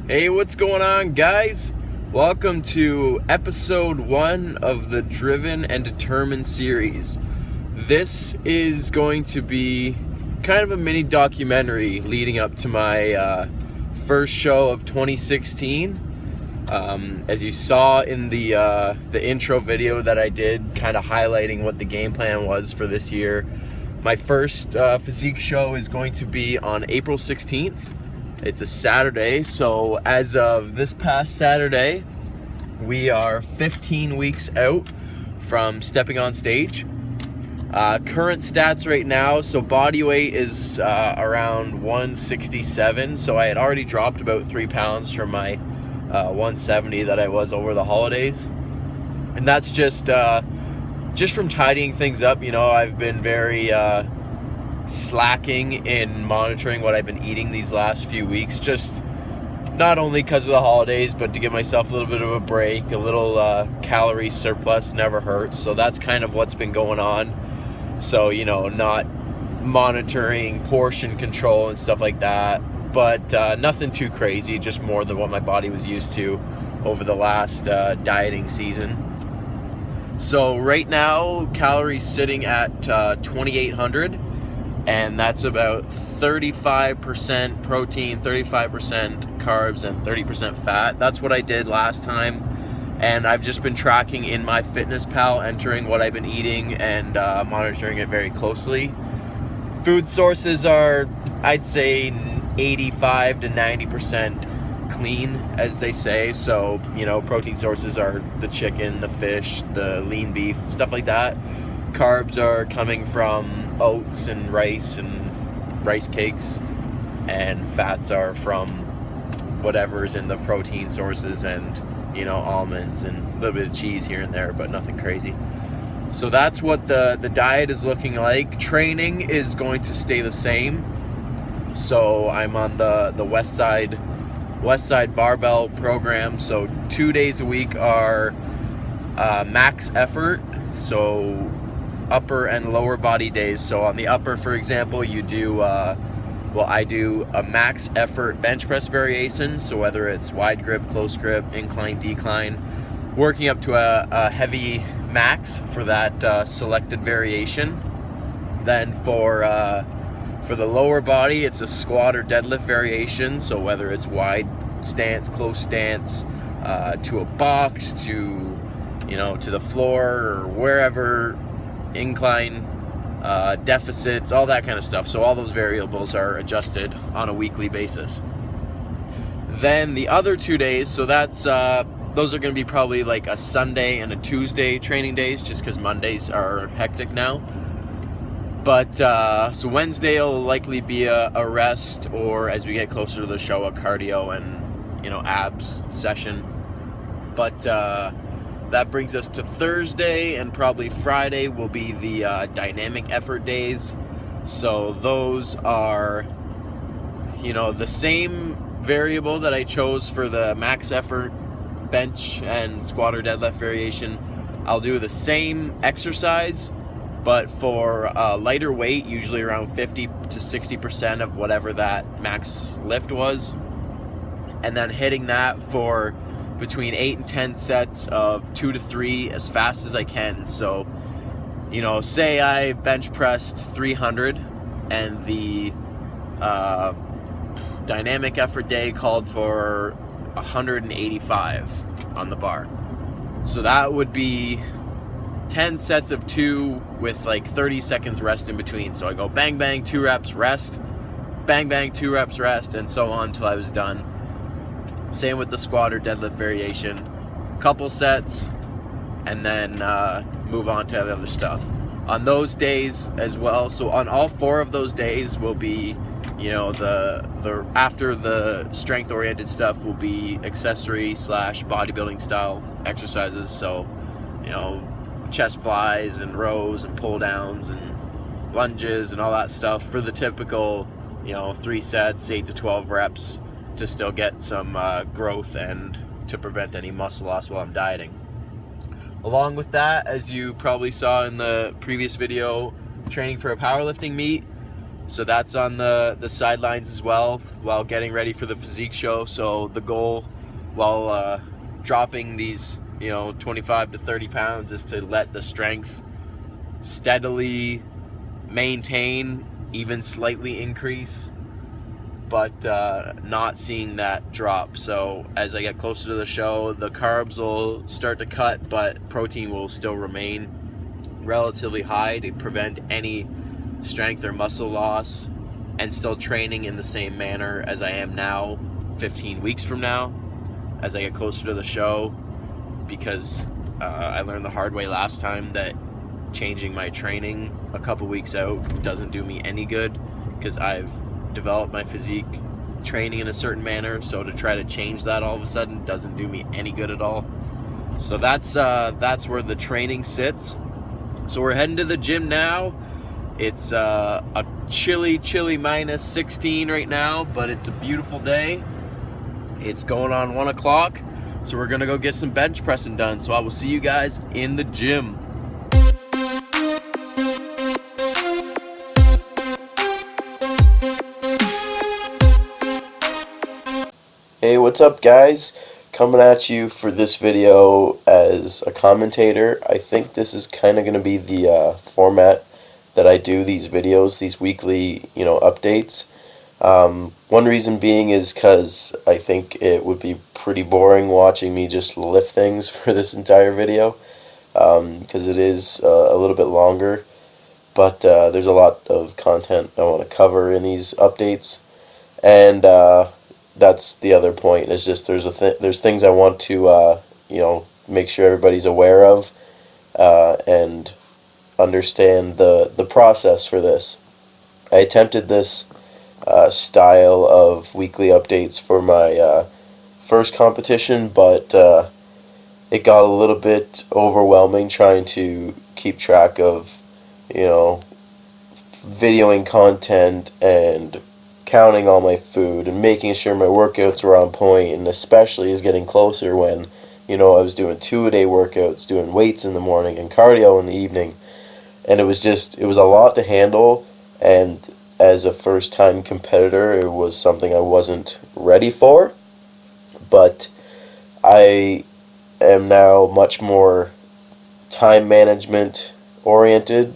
Hey, what's going on, guys? Welcome to episode 1 of the Driven and Determined series. This is going to be kind of a mini documentary leading up to my first show of 2016. As you saw in the intro video that I did, kind of highlighting what the game plan was for this year, my first physique show is going to be on April 16th. It's a Saturday, so as of this past Saturday, we are 15 weeks out from stepping on stage. Current stats right now, so body weight is around 167, so I had already dropped about 3 pounds from my 170 that I was over the holidays. And that's just from tidying things up. You know, I've been very slacking in monitoring what I've been eating these last few weeks, just not only because of the holidays, but to give myself a little bit of a break. A little calorie surplus never hurts, so that's kind of what's been going on. So, you know, not monitoring portion control and stuff like that, but nothing too crazy, just more than what my body was used to over the last dieting season. So right now, calories sitting at 2,800. And that's about 35% protein, 35% carbs, and 30% fat. That's what I did last time. And I've just been tracking in my FitnessPal, entering what I've been eating and monitoring it very closely. Food sources are, I'd say, 85 to 90% clean, as they say. So, you know, protein sources are the chicken, the fish, the lean beef, stuff like that. Carbs are coming from oats and rice cakes, and fats are from whatever's in the protein sources, and, you know, almonds and a little bit of cheese here and there, but nothing crazy. So that's what the diet is looking like. Training is going to stay the same. So I'm on the West Side barbell program. So 2 days a week are max effort. So upper and lower body days. So on the upper, for example, you do I do a max effort bench press variation. So whether it's wide grip, close grip, incline, decline, working up to a heavy max for that selected variation. Then for the lower body, it's a squat or deadlift variation. So whether it's wide stance, close stance, to a box, to, you know, to the floor or wherever, incline, deficits, all that kind of stuff. So all those variables are adjusted on a weekly basis. Then the other 2 days, so that's those are going to be probably like a Sunday and a Tuesday training days, just because Mondays are hectic now. But so Wednesday will likely be a rest, or as we get closer to the show, a cardio and, you know, abs session. But that brings us to Thursday, and probably Friday will be the dynamic effort days. So those are, you know, the same variable that I chose for the max effort bench and squat or deadlift variation. I'll do the same exercise, but for lighter weight, usually around 50 to 60% of whatever that max lift was. And then hitting that for between 8 and 10 sets of 2 to 3 as fast as I can. So, you know, say I bench pressed 300 and the dynamic effort day called for 185 on the bar. So that would be 10 sets of 2 with like 30 seconds rest in between. So I go bang, bang, 2 reps, rest, bang, bang, 2 reps, rest, and so on until I was done. Same with the squat or deadlift variation. Couple sets, and then move on to the other stuff. On those days as well, so on all 4 of those days will be, you know, the after the strength-oriented stuff will be accessory / bodybuilding style exercises. So, you know, chest flies and rows and pull downs and lunges and all that stuff for the typical, you know, 3 sets, 8 to 12 reps, to still get some growth and to prevent any muscle loss while I'm dieting. Along with that, as you probably saw in the previous video, training for a powerlifting meet. So that's on the sidelines as well while getting ready for the physique show. So the goal while dropping these 25 to 30 pounds is to let the strength steadily maintain, even slightly increase, but not seeing that drop. So as I get closer to the show, the carbs will start to cut, but protein will still remain relatively high to prevent any strength or muscle loss, and still training in the same manner as I am now 15 weeks from now as I get closer to the show, because I learned the hard way last time that changing my training a couple weeks out doesn't do me any good, because I've developed my physique training in a certain manner, so to try to change that all of a sudden doesn't do me any good at all. So that's where the training sits. So we're heading to the gym now. It's a chilly minus 16 right now, but it's a beautiful day. It's going on 1 o'clock, so we're gonna go get some bench pressing done. So I will see you guys in the gym. Hey, what's up, guys? Coming at you for this video as a commentator. I think this is kind of going to be the format that I do these videos, these weekly, updates. One reason being is because I think it would be pretty boring watching me just lift things for this entire video, because it is a little bit longer, but there's a lot of content I want to cover in these updates, and that's the other point. Is just there's things I want to make sure everybody's aware of, and understand the process for this. I attempted this style of weekly updates for my first competition, but it got a little bit overwhelming trying to keep track of videoing content and counting all my food and making sure my workouts were on point, and especially as getting closer when I was doing 2-a-day workouts, doing weights in the morning and cardio in the evening, and it was a lot to handle, and as a first time competitor it was something I wasn't ready for. But I am now much more time management oriented,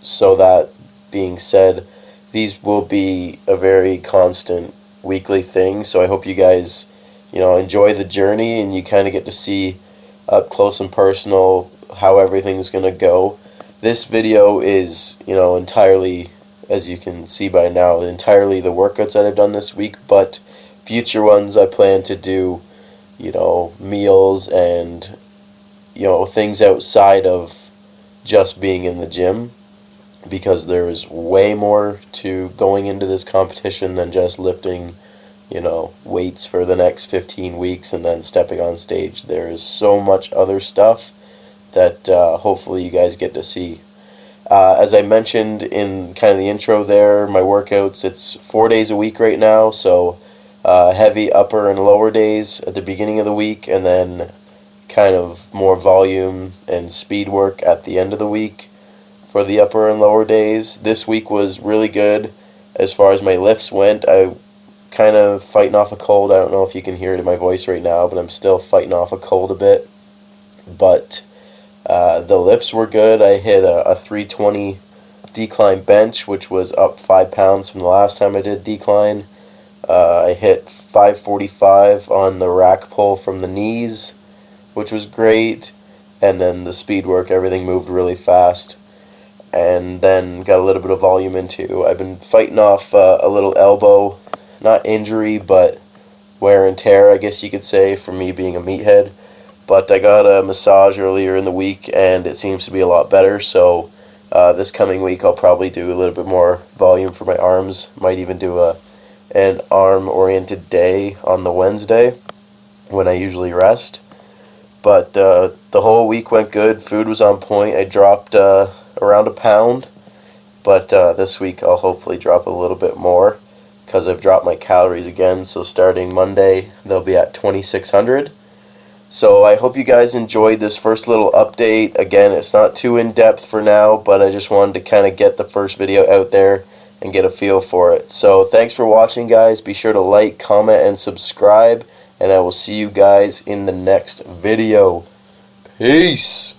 so that being said, these will be a very constant weekly thing. So I hope you guys, enjoy the journey and you kind of get to see up close and personal how everything's going to go. This video is, entirely, as you can see by now, entirely the workouts that I've done this week, but future ones I plan to do, meals and, things outside of just being in the gym, because there is way more to going into this competition than just lifting, weights for the next 15 weeks and then stepping on stage. There is so much other stuff that hopefully you guys get to see. As I mentioned in kind of the intro there, my workouts, it's 4 days a week right now, so heavy upper and lower days at the beginning of the week, and then kind of more volume and speed work at the end of the week for the upper and lower days. This week was really good as far as my lifts went. I kind of fighting off a cold. I don't know if you can hear it in my voice right now, but I'm still fighting off a cold a bit. But the lifts were good. I hit a 320 decline bench, which was up 5 pounds from the last time I did decline. I hit 545 on the rack pull from the knees, which was great. And then the speed work, everything moved really fast. And then got a little bit of volume into. I've been fighting off a little elbow, not injury, but wear and tear, I guess you could say, for me being a meathead. But I got a massage earlier in the week, and it seems to be a lot better. So this coming week, I'll probably do a little bit more volume for my arms. Might even do an arm-oriented day on the Wednesday when I usually rest. But the whole week went good. Food was on point. I dropped around a pound, but this week I'll hopefully drop a little bit more, because I've dropped my calories again. So starting Monday, they'll be at 2,600. So I hope you guys enjoyed this first little update. Again, it's not too in-depth for now, but I just wanted to kind of get the first video out there and get a feel for it. So thanks for watching, guys. Be sure to like, comment, and subscribe, and I will see you guys in the next video. Peace!